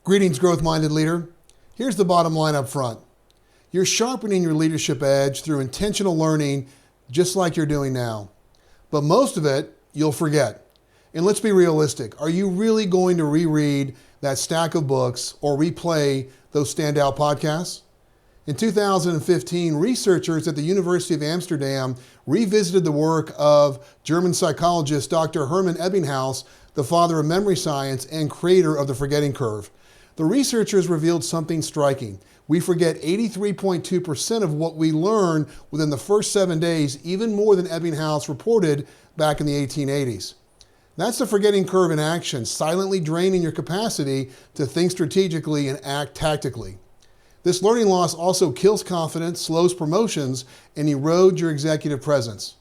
Greetings, growth-minded leader. Here's the bottom line up front. You're sharpening your leadership edge through intentional learning, just like you're doing now. But most of it, you'll forget. And let's be realistic. Are you really going to reread that stack of books or replay those standout podcasts? In 2015, researchers at the University of Amsterdam revisited the work of German psychologist Dr. Hermann Ebbinghaus, the father of memory science and creator of the forgetting curve. The researchers revealed something striking. We forget 83.2% of what we learn within the first 7 days, even more than Ebbinghaus reported back in the 1880s. That's the forgetting curve in action, silently draining your capacity to think strategically and act tactically. This learning loss also kills confidence, slows promotions, and erodes your executive presence.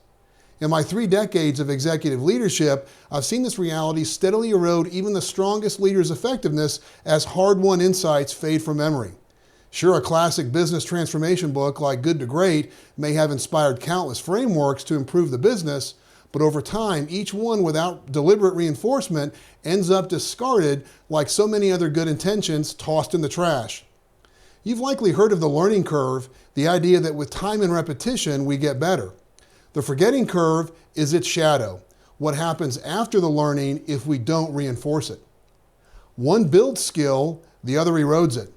In my 3 decades of executive leadership, I've seen this reality steadily erode even the strongest leaders' effectiveness as hard-won insights fade from memory. Sure, a classic business transformation book like Good to Great may have inspired countless frameworks to improve the business, but over time, each one without deliberate reinforcement ends up discarded like so many other good intentions tossed in the trash. You've likely heard of the learning curve, the idea that with time and repetition, we get better. The forgetting curve is its shadow, what happens after the learning if we don't reinforce it. One builds skill, the other erodes it.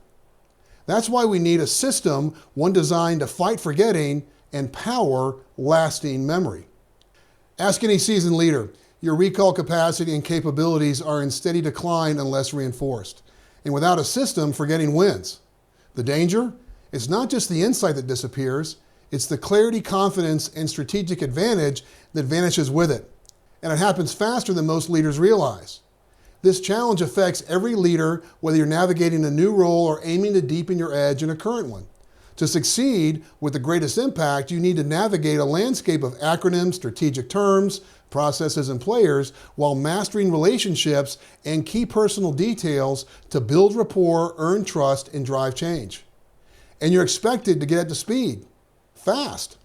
That's why we need a system, one designed to fight forgetting and power lasting memory. Ask any seasoned leader. Your recall capacity and capabilities are in steady decline unless reinforced. And without a system, forgetting wins. The danger? It's not just the insight that disappears, it's the clarity, confidence, and strategic advantage that vanishes with it. And it happens faster than most leaders realize. This challenge affects every leader, whether you're navigating a new role or aiming to deepen your edge in a current one. To succeed with the greatest impact, you need to navigate a landscape of acronyms, strategic terms, processes, and players while mastering relationships and key personal details to build rapport, earn trust, and drive change. And you're expected to get up to speed, fast.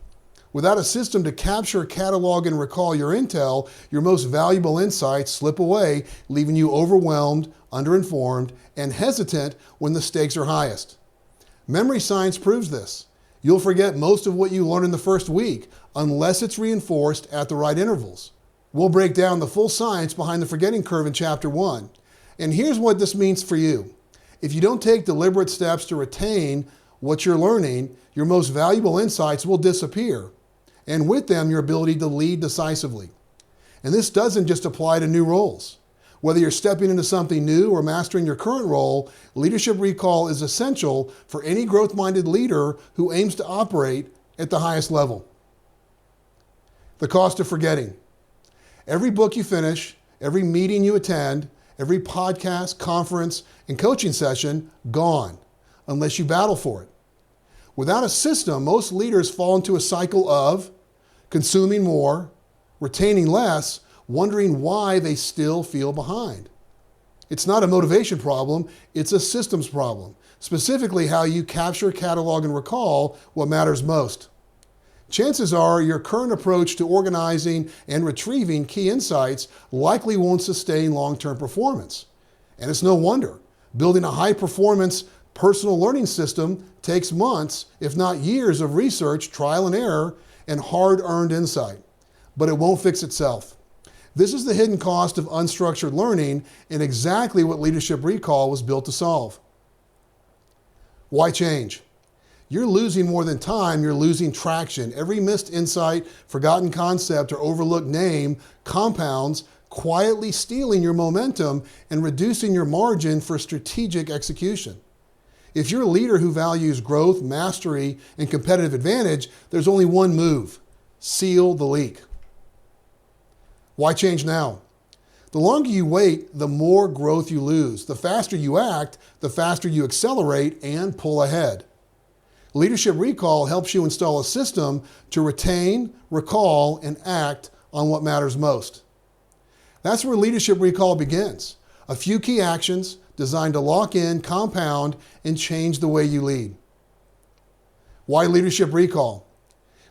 Without a system to capture, catalog, and recall your intel, your most valuable insights slip away, leaving you overwhelmed, underinformed, and hesitant when the stakes are highest. Memory science proves this. You'll forget most of what you learn in the first week unless it's reinforced at the right intervals. We'll break down the full science behind the forgetting curve in Chapter 1. And here's what this means for you. If you don't take deliberate steps to retain what you're learning, your most valuable insights will disappear, and with them, your ability to lead decisively. And this doesn't just apply to new roles. Whether you're stepping into something new or mastering your current role, leadership recall is essential for any growth-minded leader who aims to operate at the highest level. The cost of forgetting. Every book you finish, every meeting you attend, every podcast, conference, and coaching session, gone, unless you battle for it. Without a system, most leaders fall into a cycle of consuming more, retaining less, wondering why they still feel behind. It's not a motivation problem, it's a systems problem, specifically how you capture, catalog, and recall what matters most. Chances are your current approach to organizing and retrieving key insights likely won't sustain long-term performance. And it's no wonder. Building a high-performance personal learning system takes months, if not years, of research, trial and error, and hard-earned insight. But it won't fix itself. This is the hidden cost of unstructured learning and exactly what leadership recall was built to solve. Why change? You're losing more than time, you're losing traction. Every missed insight, forgotten concept, or overlooked name compounds, quietly stealing your momentum and reducing your margin for strategic execution. If you're a leader who values growth, mastery, and competitive advantage, there's only one move: seal the leak. Why change now? The longer you wait, the more growth you lose. The faster you act, the faster you accelerate and pull ahead. Leadership recall helps you install a system to retain, recall, and act on what matters most. That's where leadership recall begins. A few key actions designed to lock in, compound, and change the way you lead. Why leadership recall?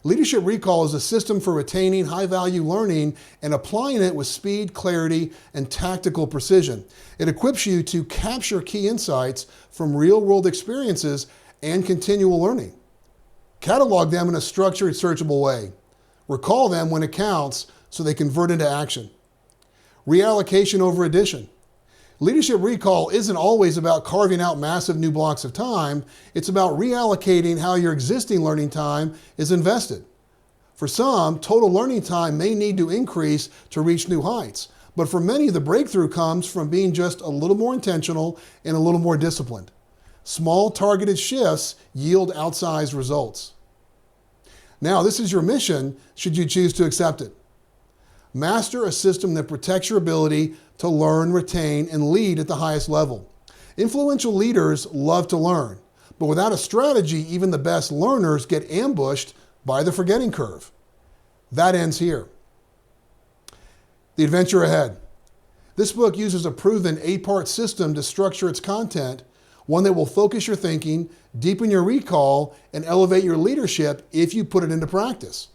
Leadership Recall is a system for retaining high-value learning and applying it with speed, clarity, and tactical precision. It equips you to capture key insights from real-world experiences and continual learning. Catalog them in a structured, searchable way. Recall them when it counts so they convert into action. Reallocation over addition. Leadership Recall isn't always about carving out massive new blocks of time. It's about reallocating how your existing learning time is invested. For some, total learning time may need to increase to reach new heights. But for many, the breakthrough comes from being just a little more intentional and a little more disciplined. Small targeted shifts yield outsized results. Now, this is your mission should you choose to accept it. Master a system that protects your ability to learn, retain, and lead at the highest level. Influential leaders love to learn, but without a strategy, even the best learners get ambushed by the forgetting curve. That ends here. The adventure ahead. This book uses a proven 8-part system to structure its content, one that will focus your thinking, deepen your recall, and elevate your leadership if you put it into practice.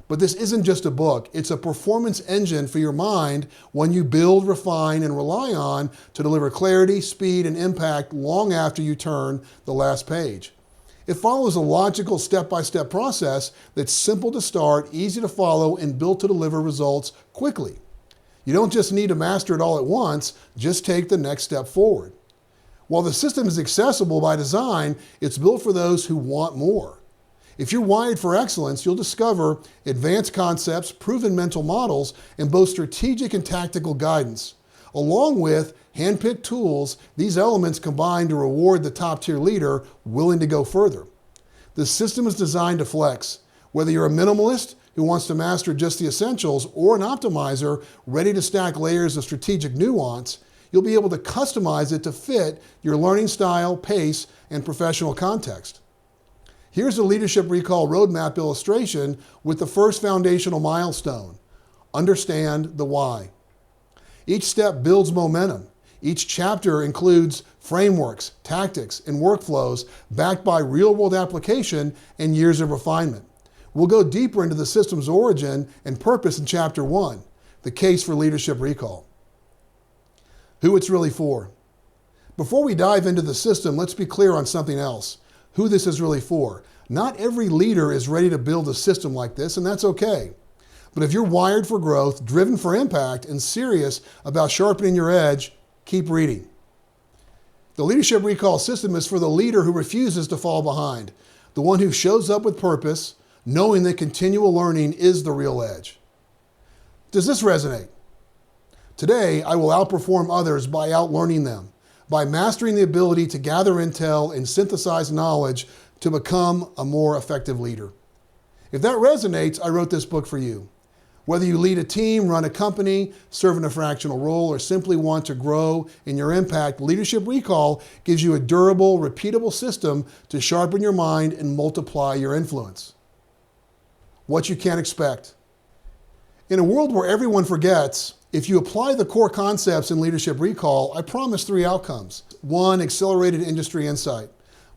But this isn't just a book, it's a performance engine for your mind, one you build, refine, and rely on to deliver clarity, speed, and impact long after you turn the last page. It follows a logical step-by-step process that's simple to start, easy to follow, and built to deliver results quickly. You don't just need to master it all at once, just take the next step forward. While the system is accessible by design, it's built for those who want more. If you're wired for excellence, you'll discover advanced concepts, proven mental models, and both strategic and tactical guidance. Along with hand-picked tools, these elements combine to reward the top-tier leader willing to go further. The system is designed to flex. Whether you're a minimalist who wants to master just the essentials or an optimizer ready to stack layers of strategic nuance, you'll be able to customize it to fit your learning style, pace, and professional context. Here's a Leadership Recall roadmap illustration with the first foundational milestone. Understand the why. Each step builds momentum. Each chapter includes frameworks, tactics, and workflows backed by real-world application and years of refinement. We'll go deeper into the system's origin and purpose in Chapter 1, the case for Leadership Recall. Who it's really for. Before we dive into the system, let's be clear on something else. Who this is really for. Not every leader is ready to build a system like this, and that's okay. But if you're wired for growth, driven for impact, and serious about sharpening your edge, keep reading. The Leadership Recall system is for the leader who refuses to fall behind, the one who shows up with purpose, knowing that continual learning is the real edge. Does this resonate? Today, I will outperform others by outlearning them, by mastering the ability to gather intel and synthesize knowledge to become a more effective leader. If that resonates, I wrote this book for you. Whether you lead a team, run a company, serve in a fractional role, or simply want to grow in your impact, Leadership Recall gives you a durable, repeatable system to sharpen your mind and multiply your influence. What you can expect. In a world where everyone forgets, if you apply the core concepts in Leadership Recall, I promise 3 outcomes. 1, accelerated industry insight.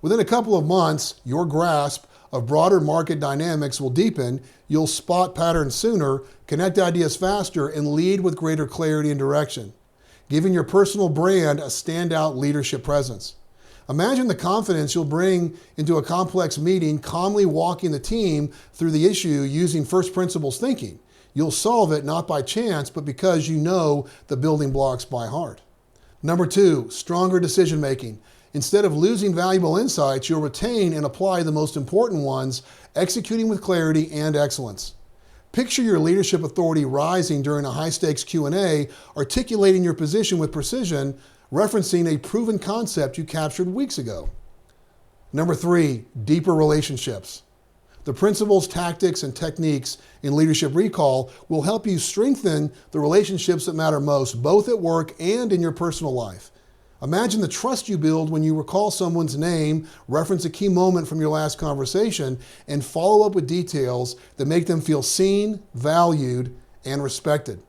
Within a couple of months, your grasp of broader market dynamics will deepen, you'll spot patterns sooner, connect ideas faster, and lead with greater clarity and direction, giving your personal brand a standout leadership presence. Imagine the confidence you'll bring into a complex meeting, calmly walking the team through the issue using first principles thinking. You'll solve it not by chance, but because you know the building blocks by heart. Number 2, stronger decision making. Instead of losing valuable insights, you'll retain and apply the most important ones, executing with clarity and excellence. Picture your leadership authority rising during a high-stakes Q&A, articulating your position with precision, referencing a proven concept you captured weeks ago. Number 3, deeper relationships. The principles, tactics, and techniques in Leadership Recall will help you strengthen the relationships that matter most, both at work and in your personal life. Imagine the trust you build when you recall someone's name, reference a key moment from your last conversation, and follow up with details that make them feel seen, valued, and respected.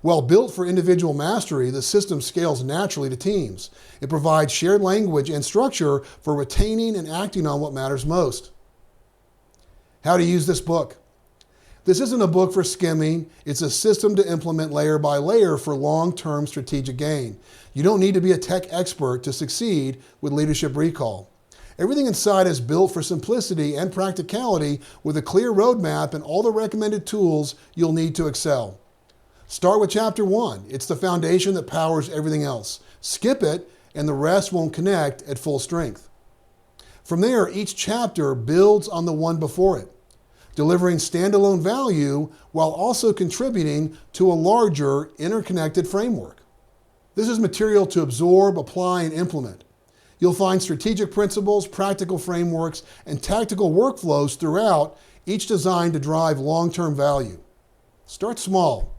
While built for individual mastery, the system scales naturally to teams. It provides shared language and structure for retaining and acting on what matters most. How to use this book. This isn't a book for skimming. It's a system to implement layer by layer for long-term strategic gain. You don't need to be a tech expert to succeed with leadership recall. Everything inside is built for simplicity and practicality with a clear roadmap and all the recommended tools you'll need to excel. Start with Chapter 1. It's the foundation that powers everything else. Skip it, and the rest won't connect at full strength. From there, each chapter builds on the one before it, delivering standalone value while also contributing to a larger, interconnected framework. This is material to absorb, apply, and implement. You'll find strategic principles, practical frameworks, and tactical workflows throughout, each designed to drive long-term value. Start small.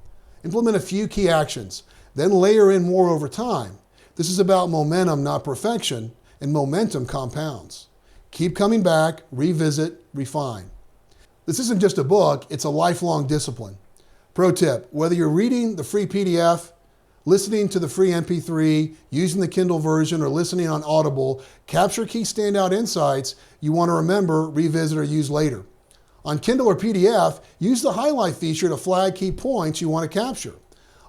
Implement a few key actions, then layer in more over time. This is about momentum, not perfection, and momentum compounds. Keep coming back, revisit, refine. This isn't just a book, it's a lifelong discipline. Pro tip, whether you're reading the free PDF, listening to the free MP3, using the Kindle version, or listening on Audible, capture key standout insights you want to remember, revisit, or use later. On Kindle or PDF, use the highlight feature to flag key points you want to capture.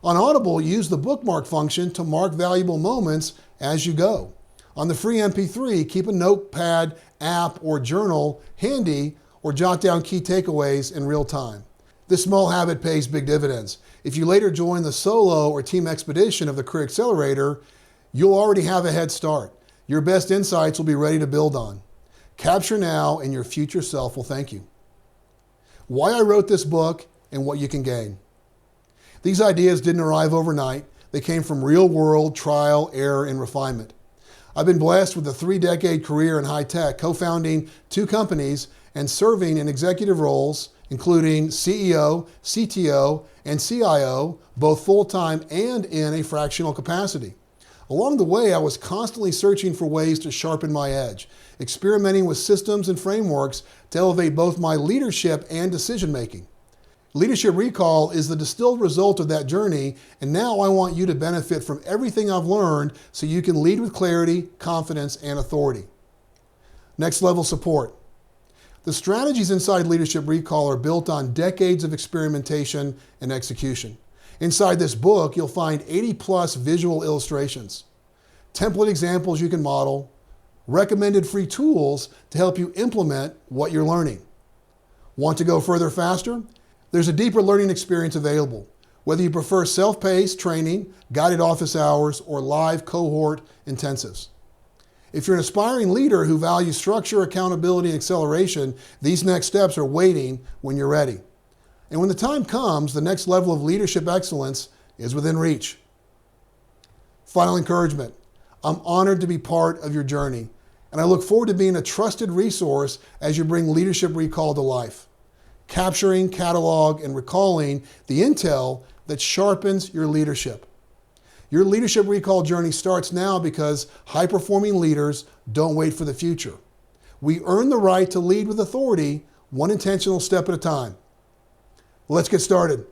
On Audible, use the bookmark function to mark valuable moments as you go. On the free MP3, keep a notepad, app, or journal handy or jot down key takeaways in real time. This small habit pays big dividends. If you later join the solo or team expedition of the Career Accelerator, you'll already have a head start. Your best insights will be ready to build on. Capture now, and your future self will thank you. Why I wrote this book and what you can gain. These ideas didn't arrive overnight. They came from real-world trial, error, and refinement. I've been blessed with a 3-decade career in high tech, co-founding 2 companies and serving in executive roles, including CEO, CTO, and CIO, both full-time and in a fractional capacity. Along the way, I was constantly searching for ways to sharpen my edge, experimenting with systems and frameworks to elevate both my leadership and decision-making. Leadership Recall is the distilled result of that journey, and now I want you to benefit from everything I've learned so you can lead with clarity, confidence, and authority. Next level support. The strategies inside Leadership Recall are built on decades of experimentation and execution. Inside this book, you'll find 80+ visual illustrations, template examples you can model, recommended free tools to help you implement what you're learning. Want to go further faster? There's a deeper learning experience available. Whether you prefer self-paced training, guided office hours, or live cohort intensives. If you're an aspiring leader who values structure, accountability, and acceleration, these next steps are waiting when you're ready. And when the time comes, the next level of leadership excellence is within reach. Final encouragement. I'm honored to be part of your journey, and I look forward to being a trusted resource as you bring Leadership Recall to life, capturing, catalog, and recalling the intel that sharpens your leadership. Your Leadership Recall journey starts now because high-performing leaders don't wait for the future. We earn the right to lead with authority, one intentional step at a time. Let's get started.